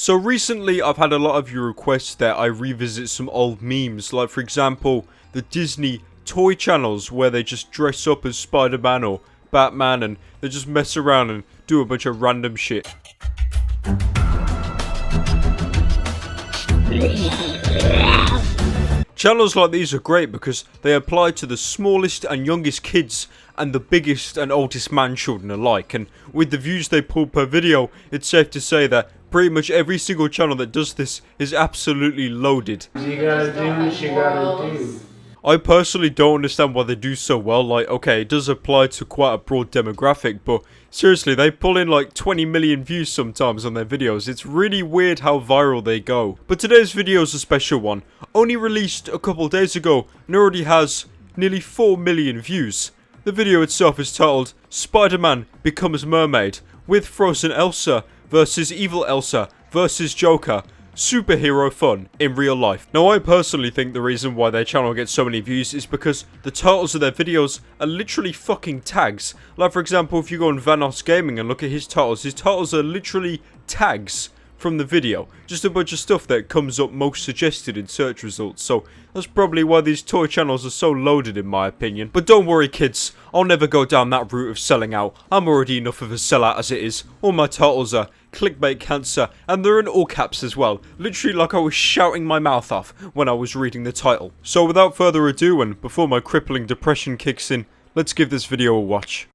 So recently I've had a lot of you request that I revisit some old memes, like for example the Disney toy channels where they just dress up as Spiderman or Batman and they just mess around and do a bunch of random shit. Channels like these are great because they apply to the smallest and youngest kids and the biggest and oldest man children alike, and with the views they pull per video, it's safe to say that pretty much every single channel that does this is absolutely loaded. I personally don't understand why they do so well. Like, okay, it does apply to quite a broad demographic, but seriously, they pull in like 20 million views sometimes on their videos. It's really weird how viral they go. But today's video is a special one. Only released a couple days ago and already has nearly 4 million views. The video itself is titled Spider-Man Becomes Mermaid with Frozen Elsa versus Evil Elsa versus Joker. Superhero fun in real life. Now, I personally think the reason why their channel gets so many views is because the titles of their videos are literally fucking tags. Like, for example, if you go on Vanos Gaming and look at his titles are literally tags from the video. Just a bunch of stuff that comes up most suggested in search results. So that's probably why these toy channels are so loaded in my opinion. But don't worry kids, I'll never go down that route of selling out. I'm already enough of a sellout as it is. All my titles are clickbait cancer and they're in all caps as well. Literally like I was shouting my mouth off when I was reading the title. So without further ado and before my crippling depression kicks in, let's give this video a watch.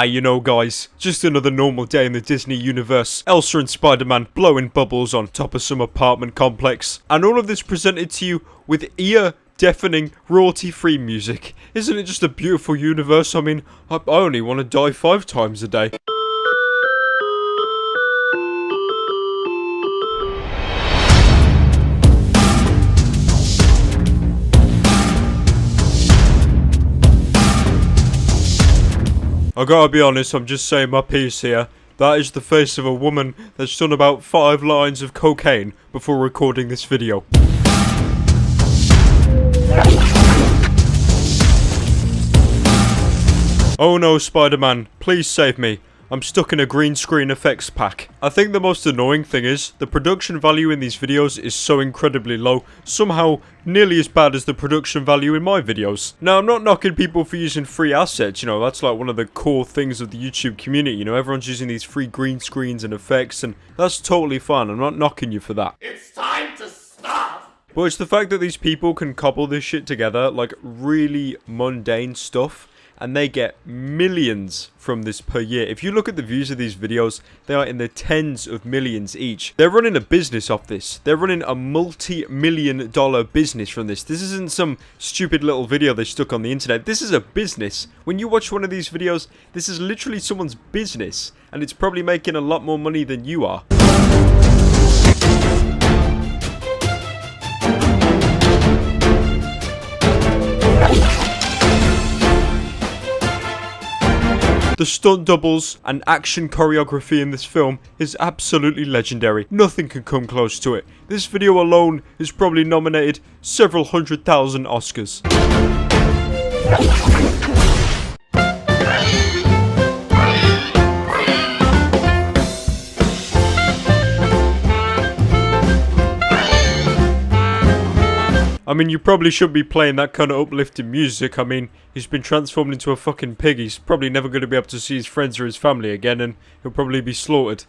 You know guys, just another normal day in the Disney universe. Elsa and Spider-Man blowing bubbles on top of some apartment complex. And all of this presented to you with ear-deafening, royalty-free music. Isn't it just a beautiful universe? I mean, I only want to die 5 times a day. I gotta be honest, I'm just saying my piece here. That is the face of a woman that's done about 5 lines of cocaine before recording this video. Oh no, Spider-Man, please save me. I'm stuck in a green screen effects pack. I think the most annoying thing is, the production value in these videos is so incredibly low, somehow nearly as bad as the production value in my videos. Now, I'm not knocking people for using free assets, you know, that's like one of the core things of the YouTube community, you know, everyone's using these free green screens and effects, and that's totally fine, I'm not knocking you for that. It's time to stop! But it's the fact that these people can cobble this shit together, like really mundane stuff, and they get millions from this per year. If you look at the views of these videos, they are in the tens of millions each. They're running a business off this. They're running a multi-million-dollar business from this. This isn't some stupid little video they stuck on the internet. This is a business. When you watch one of these videos, this is literally someone's business, and it's probably making a lot more money than you are. The stunt doubles and action choreography in this film is absolutely legendary. Nothing can come close to it. This video alone is probably nominated several 100,000 Oscars. I mean, you probably should be playing that kind of uplifting music. I mean, he's been transformed into a fucking pig. He's probably never going to be able to see his friends or his family again, and he'll probably be slaughtered.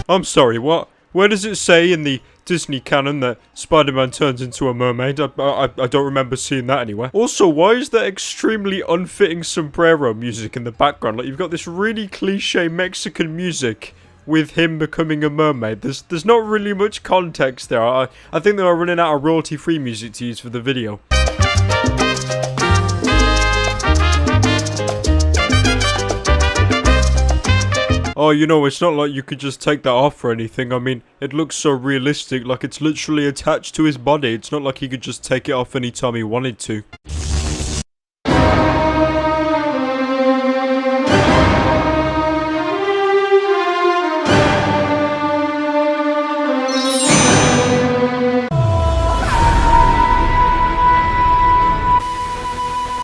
I'm sorry, what? Where does it say in the Disney canon that Spider-Man turns into a mermaid? I don't remember seeing that anywhere. Also, why is there extremely unfitting sombrero music in the background? Like, you've got this really cliche Mexican music with him becoming a mermaid. There's not really much context there. I think they are running out of royalty-free music to use for the video. Oh, you know, it's not like you could just take that off or anything. I mean, it looks so realistic, like it's literally attached to his body. It's not like he could just take it off anytime he wanted to.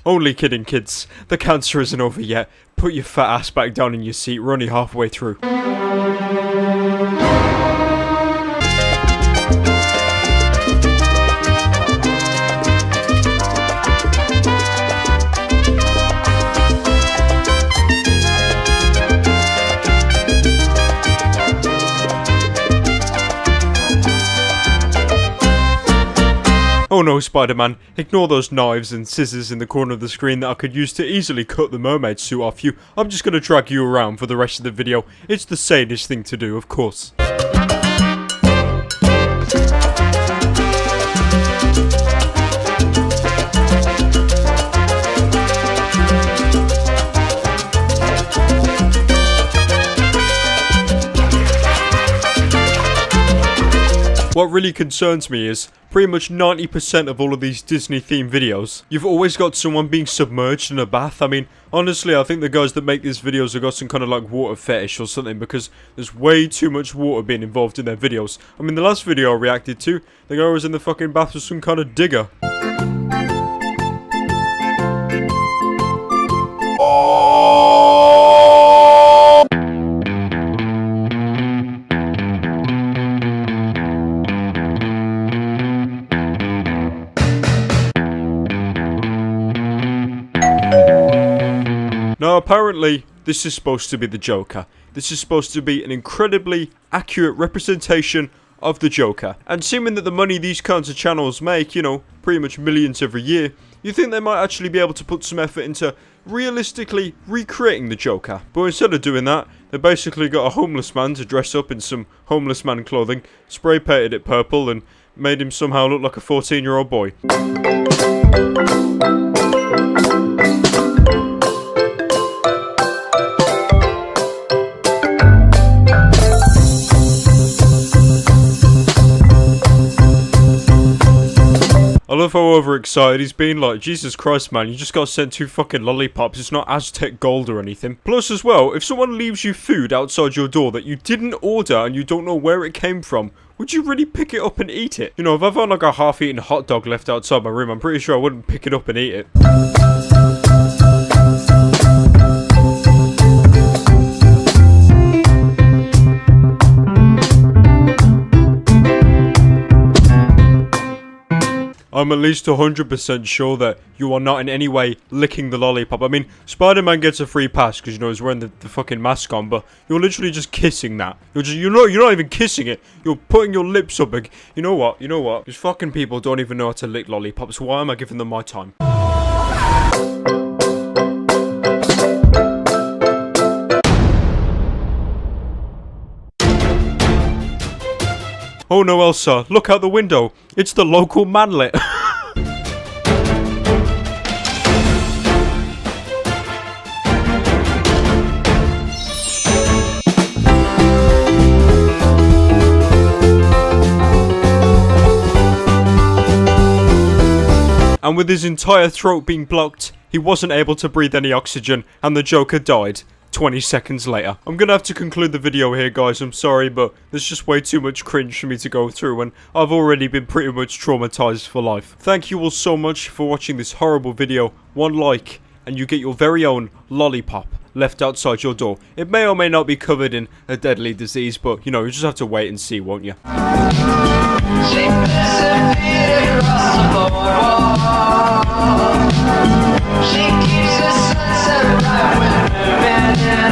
Only kidding, kids. The cancer isn't over yet. Put your fat ass back down in your seat. We're only halfway through. Oh no, Spider-Man, ignore those knives and scissors in the corner of the screen that I could use to easily cut the mermaid suit off you. I'm just gonna drag you around for the rest of the video. It's the sanest thing to do, of course. What really concerns me is pretty much 90% of all of these Disney-themed videos, you've always got someone being submerged in a bath. I mean, honestly, I think the guys that make these videos have got some kind of like water fetish or something, because there's way too much water being involved in their videos. I mean, the last video I reacted to, the guy was in the fucking bath with some kind of digger. Now, apparently, this is supposed to be the Joker. This is supposed to be an incredibly accurate representation of the Joker. And seeming that the money these kinds of channels make, you know, pretty much millions every year, you think they might actually be able to put some effort into realistically recreating the Joker. But instead of doing that, they basically got a homeless man to dress up in some homeless man clothing, spray painted it purple, and made him somehow look like a 14-year-old boy. I love how overexcited he's been. Like, Jesus Christ, man, you just got sent 2 fucking lollipops. It's not Aztec gold or anything. Plus, as well, if someone leaves you food outside your door that you didn't order and you don't know where it came from, would you really pick it up and eat it? You know, if I found like a half-eaten hot dog left outside my room, I'm pretty sure I wouldn't pick it up and eat it. I'm at least 100% sure that you are not in any way licking the lollipop. I mean, Spider-Man gets a free pass because, you know, he's wearing the fucking mask on, but you're literally just kissing that. You're not even kissing it. You're putting your lips up. You know what? These fucking people don't even know how to lick lollipops. Why am I giving them my time? Oh no, Elsa, look out the window. It's the local manlet. And with his entire throat being blocked, he wasn't able to breathe any oxygen, and the Joker died 20 seconds later. I'm gonna have to conclude the video here, guys. I'm sorry, but there's just way too much cringe for me to go through, and I've already been pretty much traumatized for life. Thank you all so much for watching this horrible video. 1 like, and you get your very own lollipop left outside your door. It may or may not be covered in a deadly disease, but, you know, you just have to wait and see, won't you? She disappeared across the boardwalk. She keeps the sunset bright when moving in.